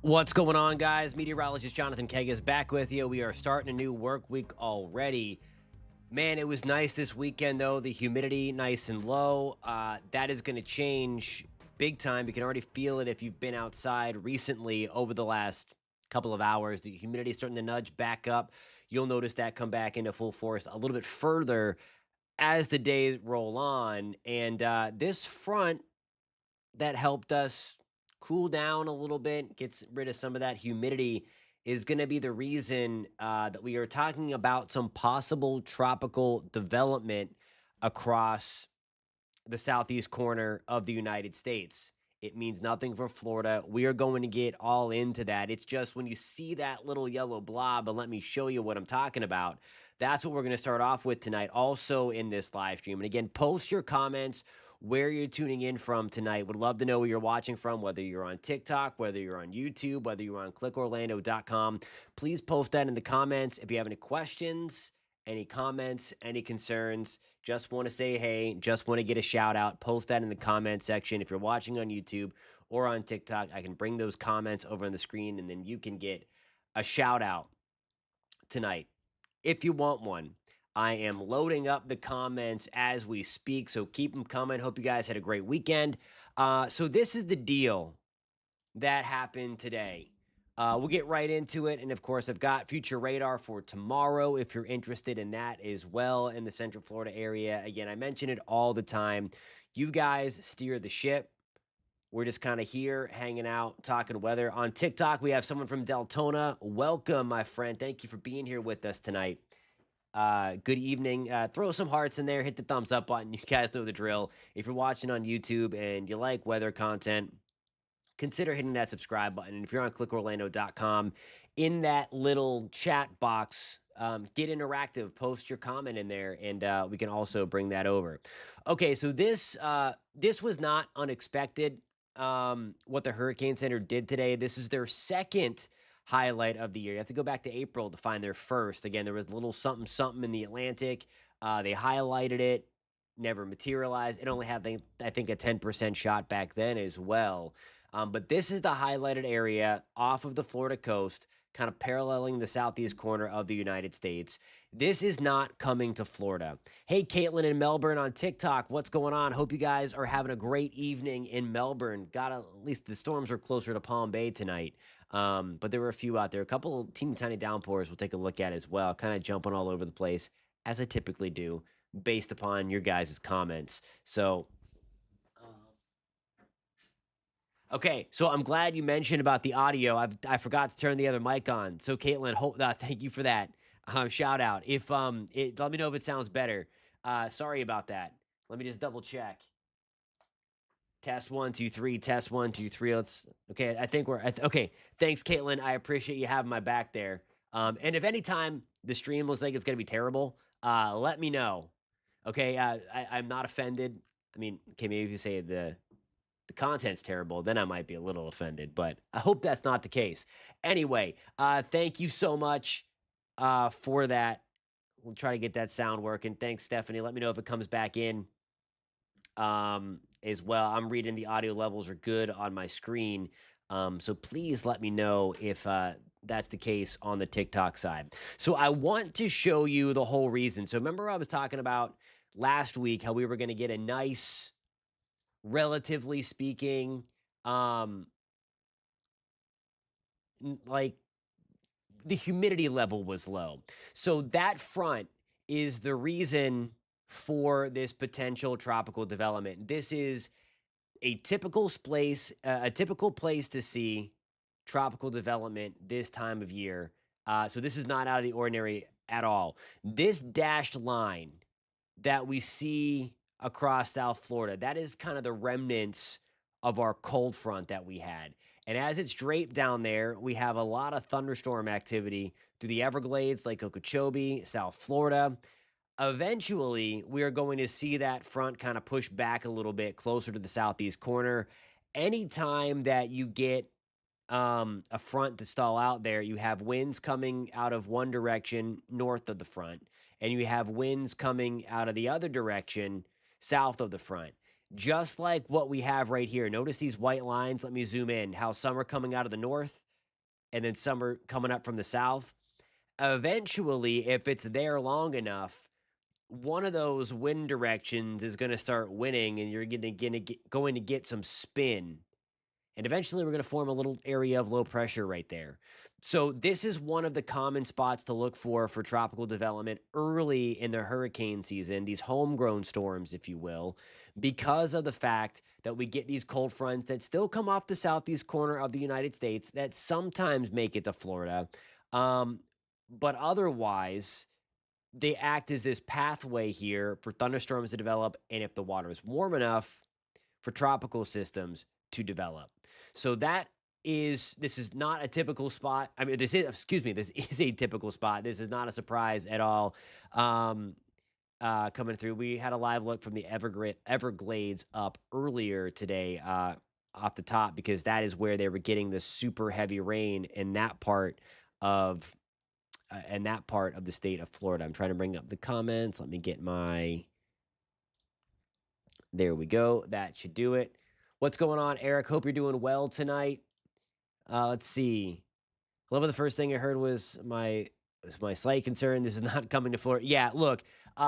What's going on, guys? Meteorologist Jonathan Kegas back with you. We are starting a new work week already. Man, it was nice this weekend, though. The humidity nice and low. That is going to change big time. You can already feel it if you've been outside recently over the last couple of hours. The humidity is starting to nudge back up. You'll notice that come back into full force a little bit further as the days roll on. And this front that helped us cool down a little bit, gets rid of some of that humidity, is going to be the reason that we are talking about some possible tropical development across the southeast corner of the United States. It means nothing for Florida. We are going to get all into that. It's just when you see that little yellow blob, and let me show you what I'm talking about. That's what we're going to start off with tonight, also in this live stream. And again, post your comments where you're tuning in from tonight. Would love to know where you're watching from, whether you're on TikTok, whether you're on YouTube, whether you're on clickorlando.com. Please post that in the comments. If you have any questions, any comments, any concerns, just want to say hey, just want to get a shout out, post that in the comment section. If you're watching on YouTube or on TikTok, I can bring those comments over on the screen and then you can get a shout out tonight if you want one. I am loading up the comments as we speak, so keep them coming. Hope you guys had a great weekend. So this is the deal that happened today. We'll get right into it. And of course, I've got future radar for tomorrow if you're interested in that as well in the Central Florida area. Again, I mention it all the time. You guys steer the ship. We're just kind of here hanging out, talking weather. On TikTok, we have someone from Deltona. Welcome, my friend. Thank you for being here with us tonight. Good evening. Throw some hearts in there. Hit the thumbs up button. You guys know the drill. If you're watching on YouTube and you like weather content, consider hitting that subscribe button. And if you're on clickorlando.com, in that little chat box, get interactive, post your comment in there, and we can also bring that over. Okay, so this was not unexpected. What the Hurricane Center did today. This is their second highlight of the year. You have to go back to April to find their first. Again, there was a little something something in the Atlantic. They highlighted it, never materialized. It only had, I think, a 10% shot back then as well. But this is the highlighted area off of the Florida coast, kind of paralleling the southeast corner of the United States. This is not coming to Florida. Hey, Caitlin in Melbourne on TikTok, what's going on? Hope you guys are having a great evening in Melbourne. At least the storms are closer to Palm Bay tonight. But there were a few out there. A couple teeny tiny downpours we'll take a look at as well, kind of jumping all over the place, as I typically do, based upon your guys' comments. So okay, so I'm glad you mentioned about the audio. I forgot to turn the other mic on. So Caitlin, thank you for that. Shout out. If let me know if it sounds better. Sorry about that. Let me just double check. Test 1 2 3. Test 1 2 3. Okay. I think we're okay. Thanks, Caitlin. I appreciate you having my back there. And if any time the stream looks like it's gonna be terrible, let me know. Okay. I'm not offended. I mean, okay, maybe if you say the content's terrible, then I might be a little offended, but I hope that's not the case. Anyway, thank you so much for that. We'll try to get that sound working. Thanks, Stephanie. Let me know if it comes back in as well. I'm reading the audio levels are good on my screen. So please let me know if that's the case on the TikTok side. So I want to show you the whole reason. So remember I was talking about last week how we were going to get a nice, relatively speaking, like the humidity level was low. So that front is the reason for this potential tropical development. This is a typical place to see tropical development this time of year. So this is not out of the ordinary at all. This dashed line that we see across South Florida, that is kind of the remnants of our cold front that we had. And as it's draped down there, we have a lot of thunderstorm activity through the Everglades, Lake Okeechobee, South Florida. Eventually, we are going to see that front kind of push back a little bit closer to the southeast corner. Anytime that you get a front to stall out there, you have winds coming out of one direction north of the front, and you have winds coming out of the other direction south of the front. Just like what we have right here. Notice these white lines. Let me zoom in. How some are coming out of the north, and then some are coming up from the south. Eventually, if it's there long enough, one of those wind directions is going to start winning, and you're going to get some spin. And eventually, we're going to form a little area of low pressure right there. So, this is one of the common spots to look for tropical development early in the hurricane season, these homegrown storms, if you will, because of the fact that we get these cold fronts that still come off the southeast corner of the United States that sometimes make it to Florida. Um, but otherwise, they act as this pathway here for thunderstorms to develop. And if the water is warm enough, for tropical systems to develop. So this is not a typical spot. I mean, this is a typical spot. This is not a surprise at all. Coming through, we had a live look from the Everglades up earlier today, off the top, because that is where they were getting the super heavy rain in that part of the state of Florida. I'm trying to bring up the comments. Let me get my. There we go. That should do it. What's going on, Eric? Hope you're doing well tonight. Let's see. Love, the first thing I heard was my slight concern. This is not coming to Florida. Yeah, look,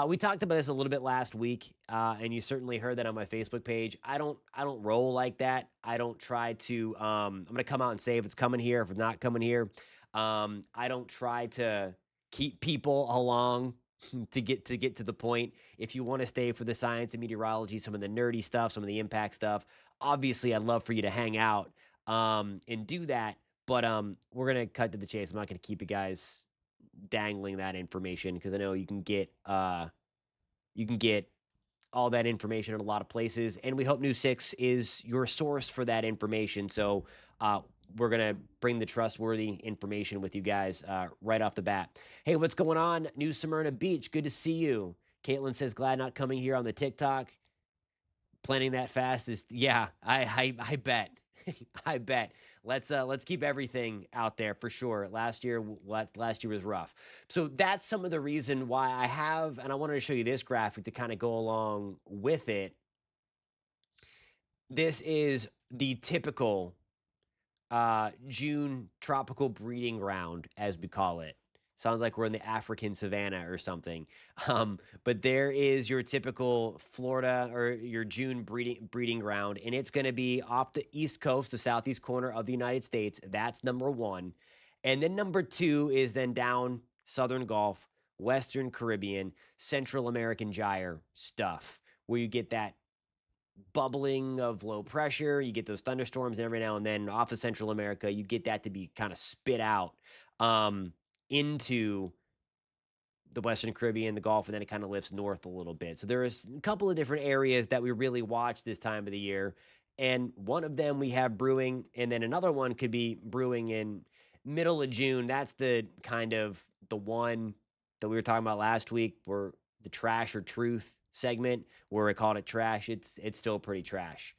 we talked about this a little bit last week, and you certainly heard that on my Facebook page. I don't roll like that. I don't try to. I'm gonna come out and say if it's coming here, if it's not coming here. I don't try to keep people along to get to the point. If you want to stay for the science and meteorology, some of the nerdy stuff, some of the impact stuff, obviously I'd love for you to hang out and do that. But we're gonna cut to the chase. I'm not gonna keep you guys dangling that information, because I know you can get all that information in a lot of places, and we hope New 6 is your source for that information. So we're going to bring the trustworthy information with you guys right off the bat. Hey, what's going on? New Smyrna Beach, good to see you. Caitlin says, glad not coming here on the TikTok. Planning that fast is, yeah, I bet. I bet. Let's keep everything out there for sure. Last year was rough. So that's some of the reason why I have, and I wanted to show you this graphic to kind of go along with it. This is the typical June tropical breeding ground, as we call it. Sounds like we're in the African savannah or something. But there is your typical Florida or your June breeding ground, and it's going to be off the East Coast, the southeast corner of the United States. That's number one. And then number two is then down Southern Gulf, Western Caribbean, Central American gyre stuff, where you get that bubbling of low pressure. You get those thunderstorms, and every now and then off of Central America, you get that to be kind of spit out into the Western Caribbean, the Gulf, and then it kind of lifts north a little bit. So there's a couple of different areas that we really watch this time of the year. And one of them we have brewing, and then another one could be brewing in middle of June. That's the kind of the one that we were talking about last week, where the trash or truth segment, where we called it trash. It's still pretty trash.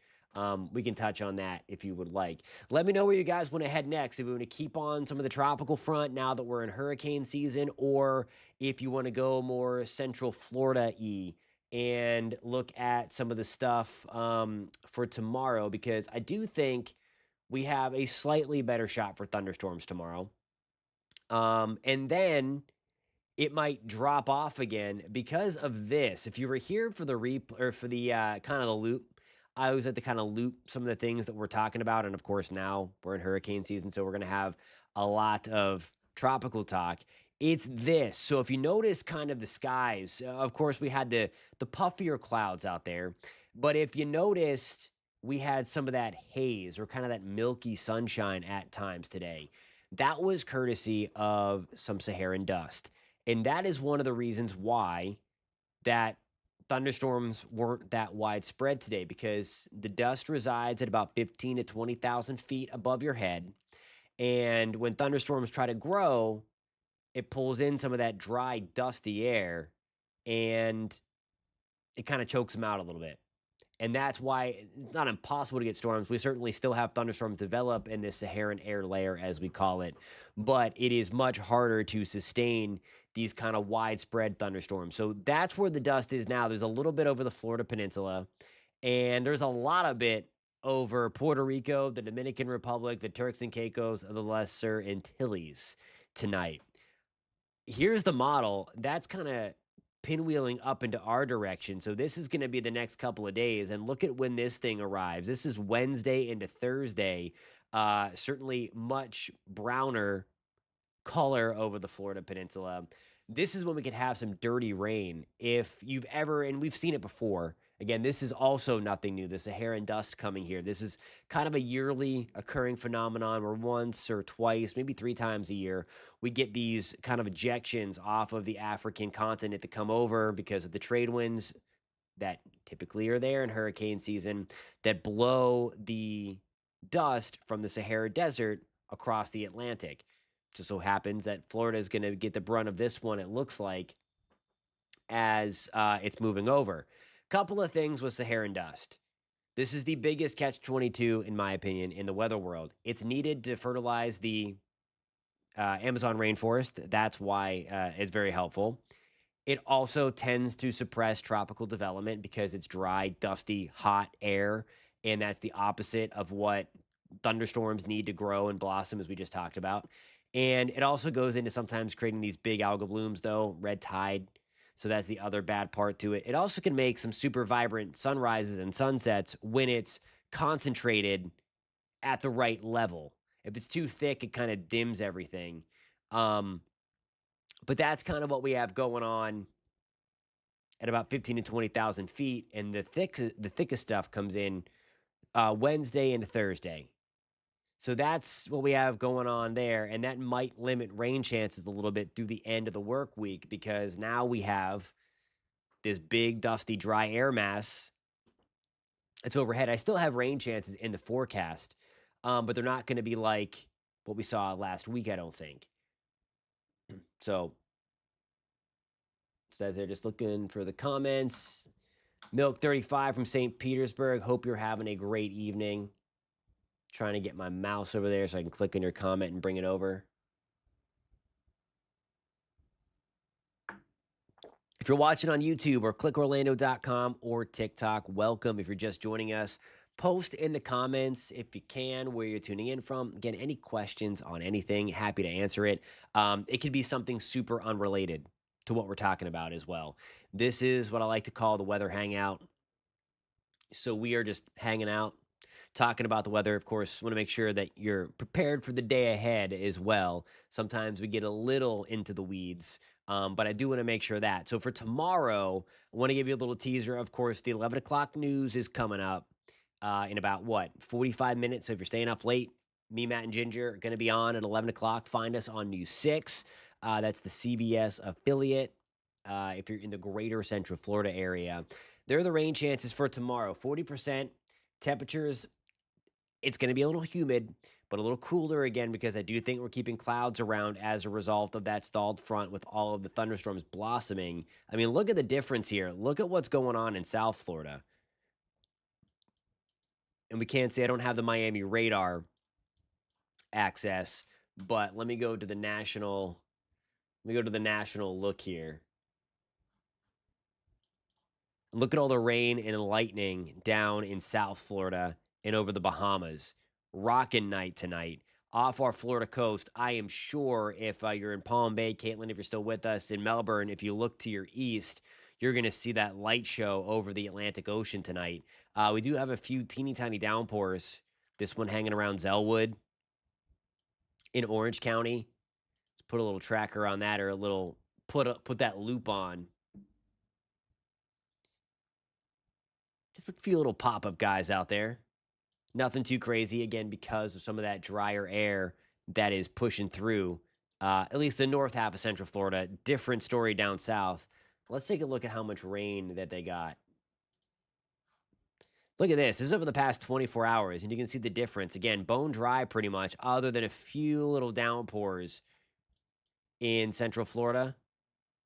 We can touch on that if you would like. Let me know where you guys want to head next. If we want to keep on some of the tropical front now that we're in hurricane season, or if you want to go more Central Florida-y and look at some of the stuff for tomorrow, because I do think we have a slightly better shot for thunderstorms tomorrow. And then it might drop off again because of this. If you were here for the kind of the loop, I was at the kind of loop some of the things that we're talking about. And of course, now we're in hurricane season, so we're going to have a lot of tropical talk. It's this. So if you notice kind of the skies, of course, we had the puffier clouds out there. But if you noticed, we had some of that haze or kind of that milky sunshine at times today. That was courtesy of some Saharan dust. And that is one of the reasons why that thunderstorms weren't that widespread today, because the dust resides at about 15 to 20,000 feet above your head. And when thunderstorms try to grow, it pulls in some of that dry, dusty air, and it kind of chokes them out a little bit. And that's why it's not impossible to get storms. We certainly still have thunderstorms develop in this Saharan air layer, as we call it, but it is much harder to sustain these kind of widespread thunderstorms. So that's where the dust is now. There's a little bit over the Florida peninsula, and there's a lot of it over Puerto Rico, the Dominican Republic, the Turks and Caicos, and the Lesser Antilles tonight. Here's the model. That's kind of pinwheeling up into our direction. So this is going to be the next couple of days. And look at when this thing arrives. This is Wednesday into Thursday. Certainly much browner color over the Florida Peninsula. This is when we could have some dirty rain. If you've ever, and we've seen it before, again, this is also nothing new. The Saharan Dust coming here. This is kind of a yearly occurring phenomenon where once or twice, maybe 3 times a year, we get these kind of ejections off of the African continent that come over because of the trade winds that typically are there in hurricane season that blow the dust from the Sahara Desert across the Atlantic. Just so happens that Florida is going to get the brunt of this one, it looks like, as it's moving over. Couple of things with Saharan dust. This is the biggest catch-22, in my opinion, in the weather world. It's needed to fertilize the Amazon rainforest. That's why it's very helpful. It also tends to suppress tropical development because it's dry, dusty, hot air, and that's the opposite of what thunderstorms need to grow and blossom, as we just talked about. And it also goes into sometimes creating these big algal blooms, though, red tide. So that's the other bad part to it. It also can make some super vibrant sunrises and sunsets when it's concentrated at the right level. If it's too thick, it kind of dims everything. But that's kind of what we have going on at about 15 to 20,000 feet. And the thickest stuff comes in Wednesday and Thursday. So that's what we have going on there. And that might limit rain chances a little bit through the end of the work week because now we have this big, dusty, dry air mass that's overhead. I still have rain chances in the forecast, but they're not going to be like what we saw last week, I don't think. So they're just looking for the comments. Milk 35 from St. Petersburg. Hope you're having a great evening. Trying to get my mouse over there so I can click on your comment and bring it over. If you're watching on YouTube or clickorlando.com or TikTok, welcome. If you're just joining us, post in the comments if you can where you're tuning in from. Again, any questions on anything, happy to answer it. It could be something super unrelated to what we're talking about as well. This is what I like to call the weather hangout. So we are just hanging out, talking about the weather. Of course, want to make sure that you're prepared for the day ahead as well. Sometimes we get a little into the weeds, but I do want to make sure that. So for tomorrow, I want to give you a little teaser. Of course, the 11 o'clock news is coming up in about, 45 minutes. So if you're staying up late, me, Matt, and Ginger are going to be on at 11 o'clock. Find us on News 6. That's the CBS affiliate. If you're in the greater Central Florida area, there are the rain chances for tomorrow. 40%. Temperatures, it's going to be a little humid, but a little cooler again because I do think we're keeping clouds around as a result of that stalled front with all of the thunderstorms blossoming. I mean, look at the difference here. Look at what's going on in South Florida. And we can't say I don't have the Miami radar access, but let me go to the national. Let me go to the national look here. Look at all the rain and lightning down in South Florida and over the Bahamas. Rockin' night tonight off our Florida coast. I am sure if you're in Palm Bay, Caitlin, if you're still with us in Melbourne, if you look to your east, you're going to see that light show over the Atlantic Ocean tonight. We do have a few teeny tiny downpours. This one hanging around Zellwood in Orange County. Let's put a little tracker on that, or a little put that loop on. Just a few little pop-up guys out there. Nothing too crazy, again, because of some of that drier air that is pushing through, at least the north half of Central Florida. Different story down south. Let's take a look at how much rain that they got. Look at this. This is over the past 24 hours, and you can see the difference. Again, bone dry pretty much, other than a few little downpours in Central Florida.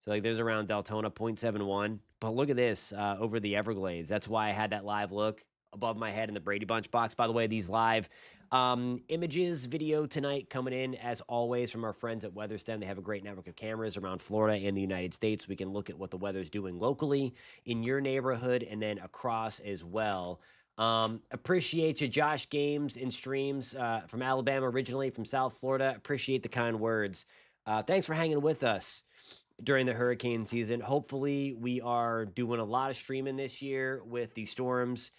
So, like, there's around Deltona, 0.71. But look at this over the Everglades. That's why I had that live look above my head in the Brady Bunch box. By the way, these live images, video tonight coming in, as always, from our friends at WeatherStem. They have a great network of cameras around Florida and the United States. We can look at what the weather's doing locally in your neighborhood and then across as well. Appreciate you, Josh Games and Streams from Alabama, originally from South Florida. Appreciate the kind words. Thanks for hanging with us during the hurricane season. Hopefully, we are doing a lot of streaming this year with the storms.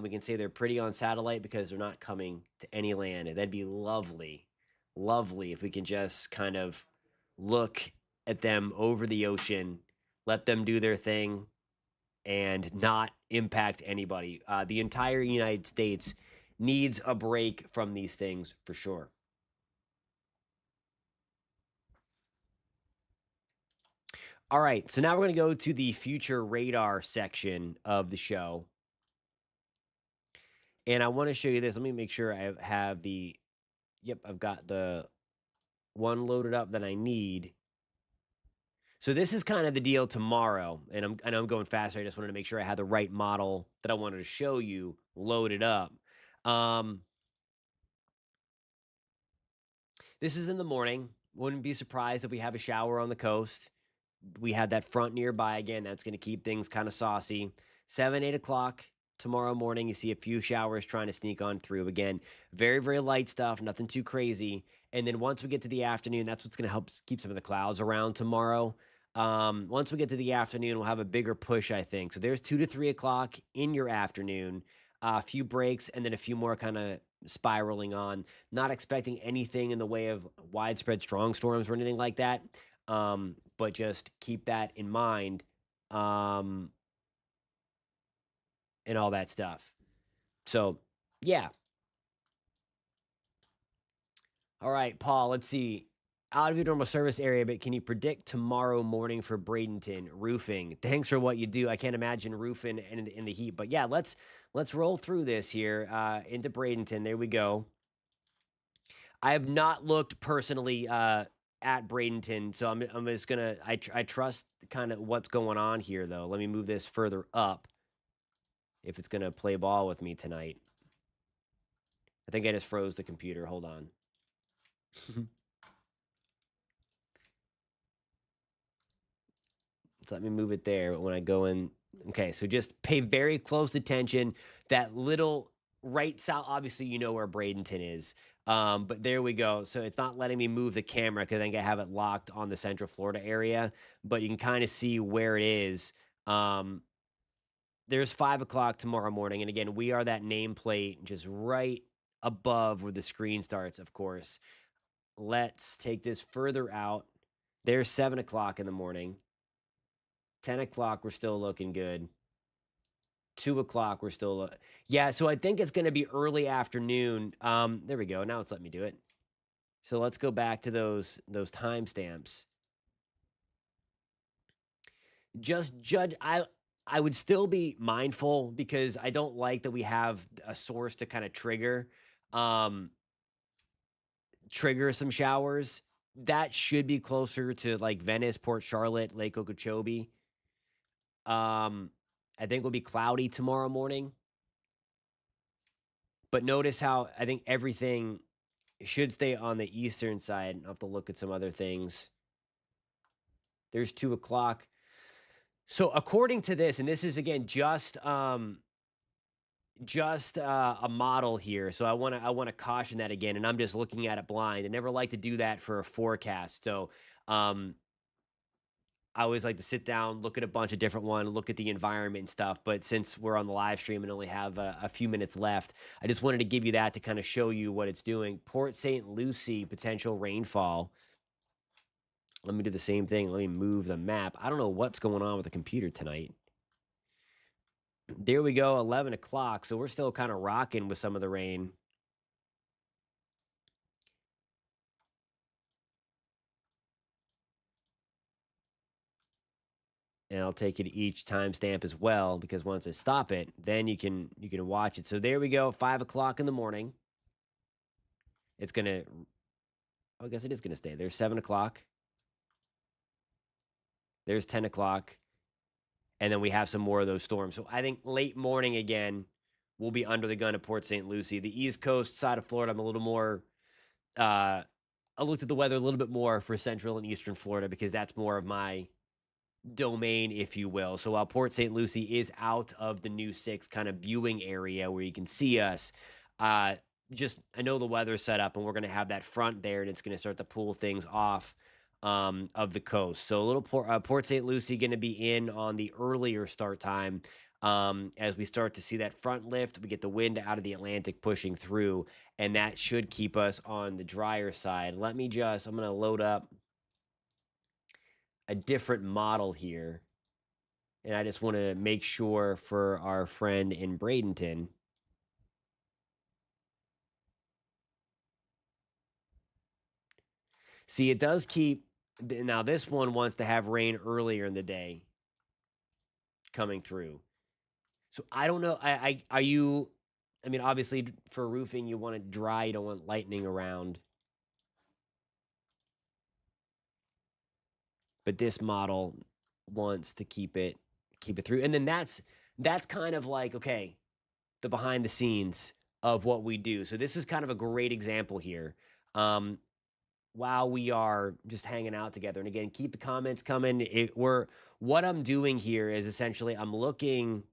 We can say they're pretty on satellite because they're not coming to any land. And that'd be lovely, lovely if we can just kind of look at them over the ocean, let them do their thing, and not impact anybody. The entire United States needs a break from these things for sure. All right, so now we're going to go to the future radar section of the show. And I want to show you this. Let me make sure I have the, yep, I've got the one loaded up that I need. So this is kind of the deal tomorrow. And I know I'm going faster. I just wanted to make sure I had the right model that I wanted to show you loaded up. This is in the morning. Wouldn't be surprised if we have a shower on the coast. We have that front nearby again. That's going to keep things kind of saucy. 7, 8 o'clock tomorrow morning. You see a few showers trying to sneak on through. Again, very, very light stuff, nothing too crazy. And then once we get to the afternoon, that's what's going to help keep some of the clouds around tomorrow. Once we get to the afternoon, we'll have a bigger push, I think. So there's 2 to 3 o'clock in your afternoon. A few breaks and then a few more kind of spiraling on. Not expecting anything in the way of widespread strong storms or anything like that. But just keep that in mind, and all that stuff. So, yeah. All right, Paul, let's see. Out of your normal service area, but can you predict tomorrow morning for Bradenton roofing? Thanks for what you do. I can't imagine roofing in the heat, but yeah, let's roll through this here into Bradenton. There we go. I have not looked personally at Bradenton, so I'm just gonna I trust kind of what's going on here though. Let me move this further up if it's gonna play ball with me tonight. I think I just froze the computer. Hold on. So let me move it there when I go in. Okay, so just pay very close attention. That little right south, obviously you know where Bradenton is. But there we go. So it's not letting me move the camera because I think I have it locked on the Central Florida area. But you can kind of see where it is. There's 5 o'clock tomorrow morning. And again, we are that nameplate just right above where the screen starts, of course. Let's take this further out. There's 7 o'clock in the morning. 10 o'clock, we're still looking good. 2 o'clock, we're still... yeah, so I think it's going to be early afternoon. There we go. Now it's letting me do it. So let's go back to those timestamps. Just judge... I would still be mindful because I don't like that we have a source to kind of trigger some showers. That should be closer to like Venice, Port Charlotte, Lake Okeechobee. I think will be cloudy tomorrow morning. But notice how I think everything should stay on the eastern side. I'll have to look at some other things. There's 2 o'clock. So according to this, and this is again just a model here. So I want to caution that again, and I'm just looking at it blind. I never like to do that for a forecast. So I always like to sit down, look at a bunch of different ones, look at the environment and stuff. But since we're on the live stream and only have a few minutes left, I just wanted to give you that to kind of show you what it's doing. Port St. Lucie, potential rainfall. Let me do the same thing. Let me move the map. I don't know what's going on with the computer tonight. There we go, 11 o'clock. So we're still kind of rocking with some of the rain. And I'll take you to each timestamp as well, because once I stop it, then you can watch it. So there we go, 5 o'clock in the morning. It's gonna, I guess it is gonna stay. There's 7 o'clock. There's 10 o'clock. And then we have some more of those storms. So I think late morning again, we'll be under the gun at Port St. Lucie. The East Coast side of Florida, I'm a little more, I looked at the weather a little bit more for Central and Eastern Florida because that's more of my domain, if you will. So while Port St. Lucie is out of the new 6 kind of viewing area where you can see us, just I know the weather's set up and we're going to have that front there and it's going to start to pull things off of the coast. So a little Port St. Lucie going to be in on the earlier start time. As we start to see that front lift, we get the wind out of the Atlantic pushing through, and that should keep us on the drier side. I'm going to load up a different model here. And I just want to make sure for our friend in Bradenton. See, it does keep. Now, this one wants to have rain earlier in the day coming through. So I don't know. Are you? I mean, obviously, for roofing, you want it dry. You don't want lightning around. But this model wants to keep it through. And then that's kind of like, okay, the behind the scenes of what we do. So this is kind of a great example here. While we are just hanging out together. And again, keep the comments coming. What I'm doing here is essentially I'm looking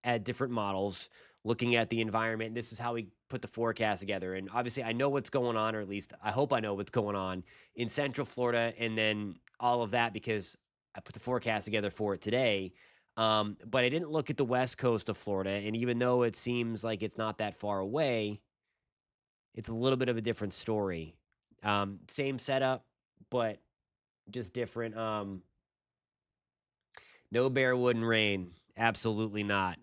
at different models, looking at the environment. This is how we put the forecast together. And obviously I know what's going on, or at least I hope I know what's going on in Central Florida and then all of that because I put the forecast together for it today. But I didn't look at the west coast of Florida. And even though it seems like it's not that far away, it's a little bit of a different story. Same setup, but just different. No bear wouldn't rain. Absolutely not.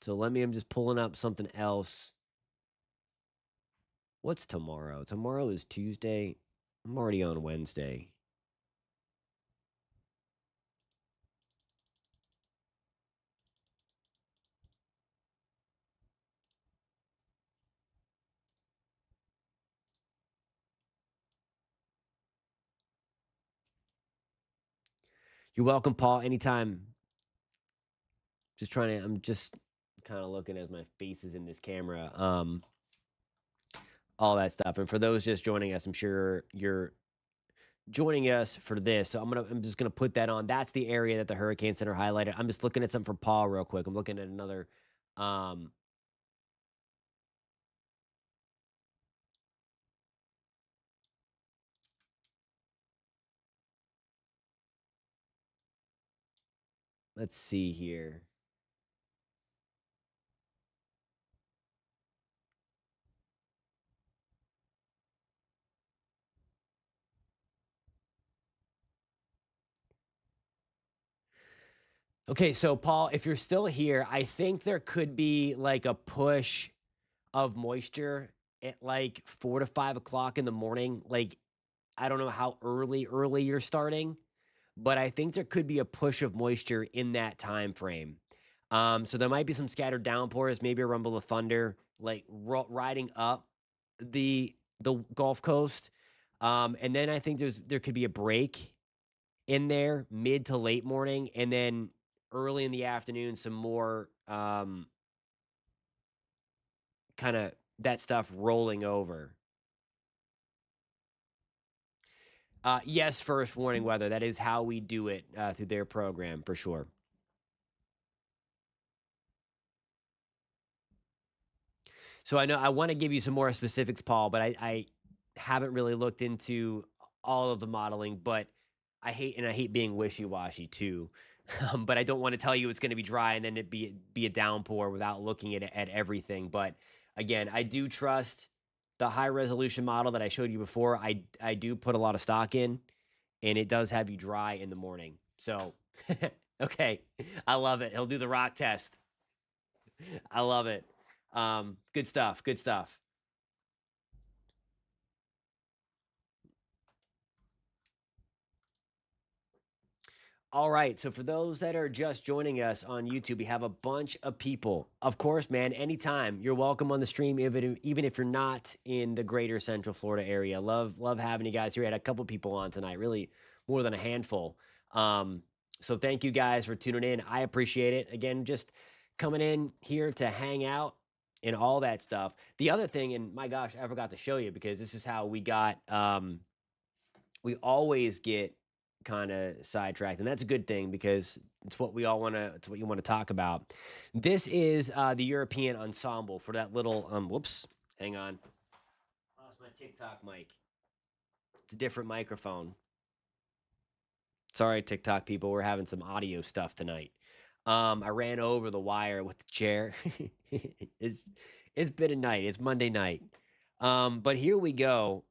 So I'm just pulling up something else. What's tomorrow? Tomorrow is Tuesday. I'm already on Wednesday. You're welcome, Paul. Anytime. I'm just kind of looking as my face is in this camera. All that stuff. And for those just joining us, I'm sure you're joining us for this. So I'm just gonna put that on. That's the area that the Hurricane Center highlighted. I'm just looking at something for Paul real quick. I'm looking at another let's see here. Okay, so Paul, if you're still here, I think there could be like a push of moisture at like 4 to 5 o'clock in the morning. Like, I don't know how early you're starting, but I think there could be a push of moisture in that time frame. So there might be some scattered downpours, maybe a rumble of thunder, like riding up the Gulf Coast. And then I think there could be a break in there mid to late morning, and then early in the afternoon, some more kind of that stuff rolling over. Yes, first warning weather. That is how we do it through their program for sure. So I know I want to give you some more specifics, Paul, but I haven't really looked into all of the modeling. But I hate being wishy washy too. But I don't want to tell you it's going to be dry and then it be a downpour without looking at everything. But again, I do trust the high resolution model that I showed you before. I do put a lot of stock in, and it does have you dry in the morning. So okay, I love it. He'll do the rock test. I love it. Good stuff. Good stuff. All right. So for those that are just joining us on YouTube, we have a bunch of people. Of course, man, anytime you're welcome on the stream, even if you're not in the greater Central Florida area. Love having you guys here. I had a couple people on tonight, really more than a handful. So thank you guys for tuning in. I appreciate it. Again, just coming in here to hang out and all that stuff. The other thing, and my gosh, I forgot to show you because this is how we got we always get kind of sidetracked, and that's a good thing because it's what we all want to. It's what you want to talk about. This is the European ensemble for that little. Whoops, hang on. Lost my TikTok mic. It's a different microphone. Sorry, TikTok people. We're having some audio stuff tonight. I ran over the wire with the chair. it's it's been a night. It's Monday night. But here we go.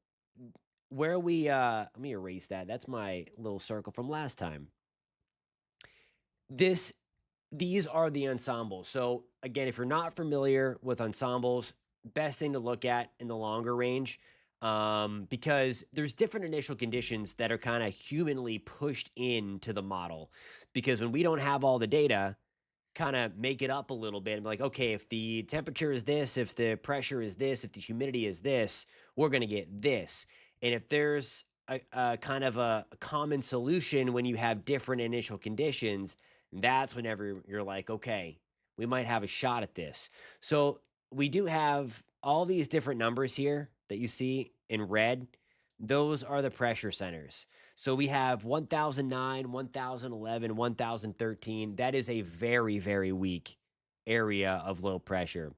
Where we let me erase that. That's my little circle from last time. This these are the ensembles. So again, if you're not familiar with ensembles, best thing to look at in the longer range, because there's different initial conditions that are kind of humanly pushed into the model. Because when we don't have all the data, kind of make it up a little bit and be like, okay, if the temperature is this, if the pressure is this, if the humidity is this, we're going to get this. And if there's a kind of a common solution when you have different initial conditions, that's whenever you're like, okay, we might have a shot at this. So we do have all these different numbers here that you see in red. Those are the pressure centers. So we have 1009, 1011, 1013. That is a very, very weak area of low pressure.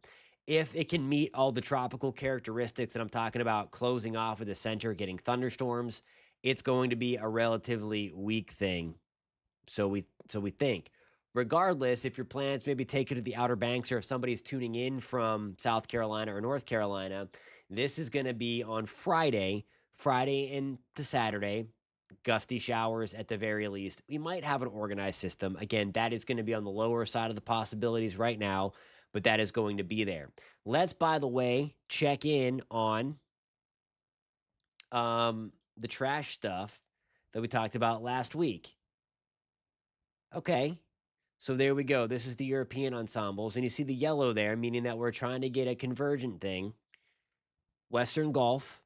If it can meet all the tropical characteristics that I'm talking about, closing off of the center, getting thunderstorms, it's going to be a relatively weak thing. So we think. Regardless, if your plans maybe take you to the Outer Banks, or if somebody's tuning in from South Carolina or North Carolina, this is going to be on Friday into Saturday, gusty showers at the very least. We might have an organized system. Again, that is going to be on the lower side of the possibilities right now, but that is going to be there. Let's, by the way, check in on the trash stuff that we talked about last week. Okay. So there we go. This is the European ensembles. And you see the yellow there, meaning that we're trying to get a convergent thing. Western Gulf.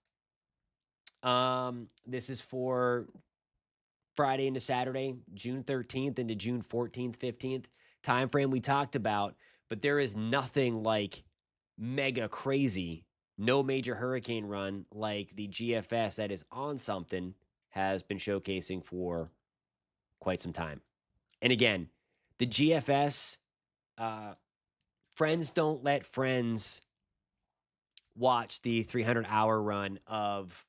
This is for Friday into Saturday, June 13th into June 14th, 15th time frame we talked about. But there is nothing like mega crazy, no major hurricane run like the GFS that is on something has been showcasing for quite some time. And again, the GFS, friends don't let friends watch the 300-hour run of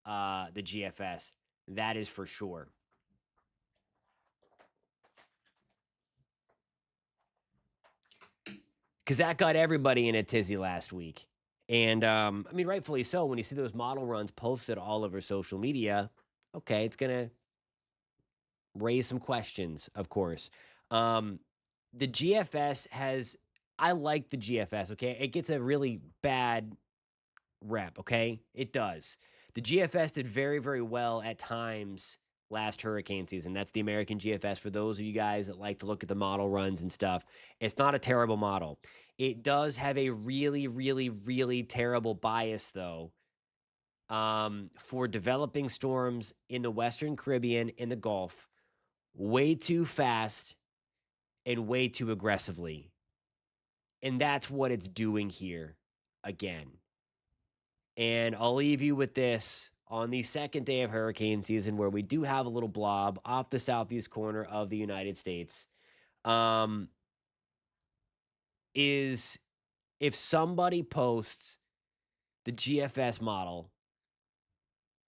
the GFS. That is for sure. Because that got everybody in a tizzy last week. And I mean, rightfully so. When you see those model runs posted all over social media, okay, it's going to raise some questions, of course. The GFS has, I like the GFS, okay? It gets a really bad rep, okay? It does. The GFS did very, very well at times last hurricane season. That's the American GFS for those of you guys that like to look at the model runs and stuff. It's not a terrible model. It does have a really, really, really terrible bias, though, for developing storms in the Western Caribbean, in the Gulf, way too fast and way too aggressively. And that's what it's doing here again. And I'll leave you with this on the second day of hurricane season, where we do have a little blob off the southeast corner of the United States. Is if somebody posts the GFS model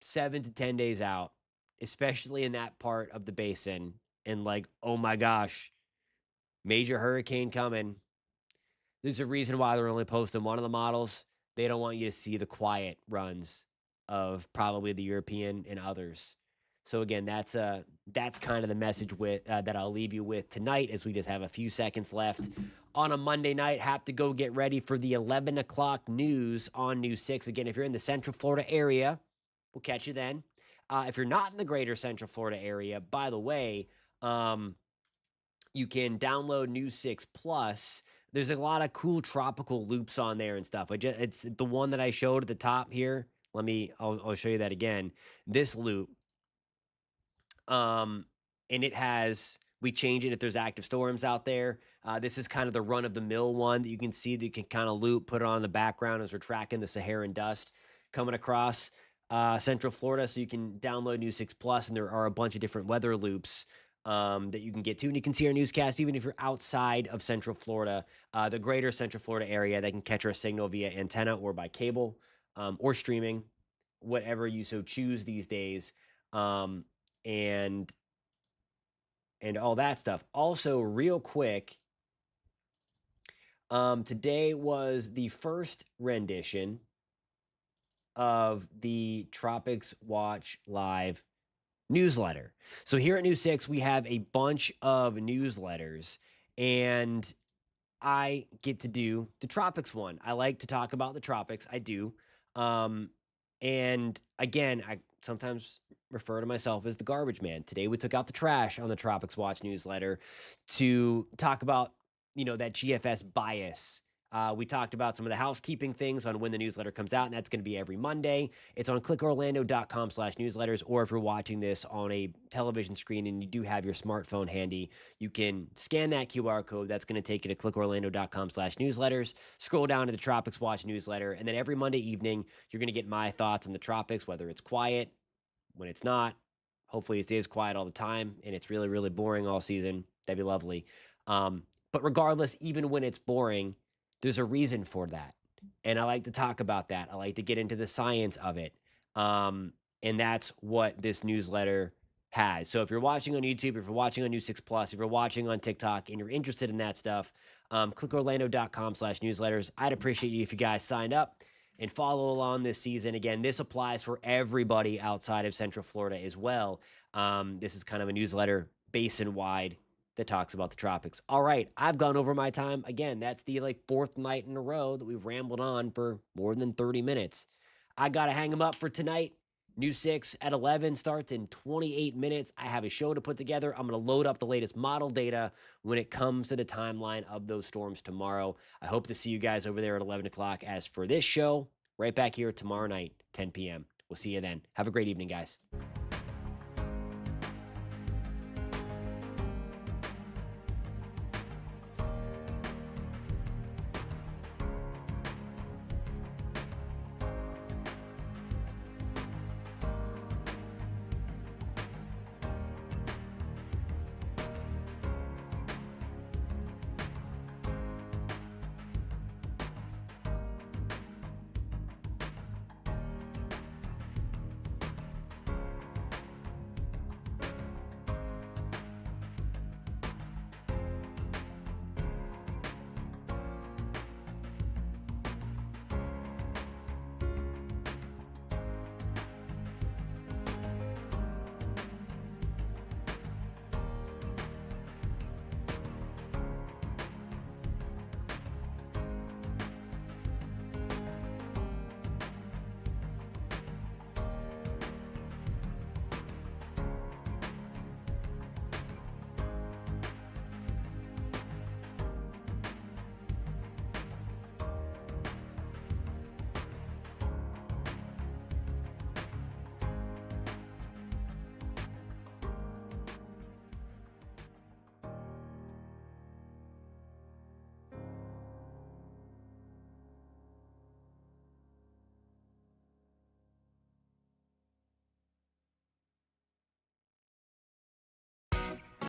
7 to 10 days out, especially in that part of the basin, and like, oh my gosh, major hurricane coming. There's a reason why they're only posting one of the models. They don't want you to see the quiet runs of probably the European and others. So again, that's kind of the message with that I'll leave you with tonight, as we just have a few seconds left on a Monday night. Have to go get ready for the 11 o'clock news on News 6. Again, if you're in the Central Florida area, we'll catch you then. If you're not in the greater Central Florida area, by the way, you can download News 6 Plus. There's a lot of cool tropical loops on there and stuff. It's the one that I showed at the top here. I'll show you that again. This loop, and it has, we change it if there's active storms out there. This is kind of the run of the mill one that you can see that you can kind of loop, put it on the background as we're tracking the Saharan dust coming across. Central Florida, so you can download News 6 Plus, and there are a bunch of different weather loops that you can get to. And you can see our newscast even if you're outside of Central Florida, the greater Central Florida area. They can catch our signal via antenna or by cable or streaming, whatever you so choose these days. And all that stuff. Also, real quick, today was the first rendition of the Tropics Watch Live newsletter. So here at News 6, we have a bunch of newsletters, and I get to do the tropics one. I like to talk about the tropics. I do. And again, I sometimes refer to myself as the garbage man. Today we took out the trash on the Tropics Watch newsletter to talk about, that GFS bias. We talked about some of the housekeeping things on when the newsletter comes out, and that's going to be every Monday. It's on clickorlando.com/newsletters, or if you're watching this on a television screen and you do have your smartphone handy, you can scan that QR code. That's going to take you to clickorlando.com/newsletters. Scroll down to the Tropics Watch newsletter, and then every Monday evening, you're going to get my thoughts on the tropics, whether it's quiet, when it's not. Hopefully it stays quiet all the time, and it's really, really boring all season. That'd be lovely. But regardless, even when it's boring, there's a reason for that. And I like to talk about that. I like to get into the science of it. And that's what this newsletter has. So if you're watching on YouTube, if you're watching on News 6 Plus, if you're watching on TikTok and you're interested in that stuff, clickorlando.com/newsletters. I'd appreciate you if you guys signed up and follow along this season. Again, this applies for everybody outside of Central Florida as well. This is kind of a newsletter basin-wide that talks about the tropics. All right, I've gone over my time. Again, that's the fourth night in a row that we've rambled on for more than 30 minutes. I got to hang them up for tonight. News 6 at 11 starts in 28 minutes. I have a show to put together. I'm going to load up the latest model data when it comes to the timeline of those storms tomorrow. I hope to see you guys over there at 11 o'clock. As for this show, right back here tomorrow night, 10 p.m. We'll see you then. Have a great evening, guys.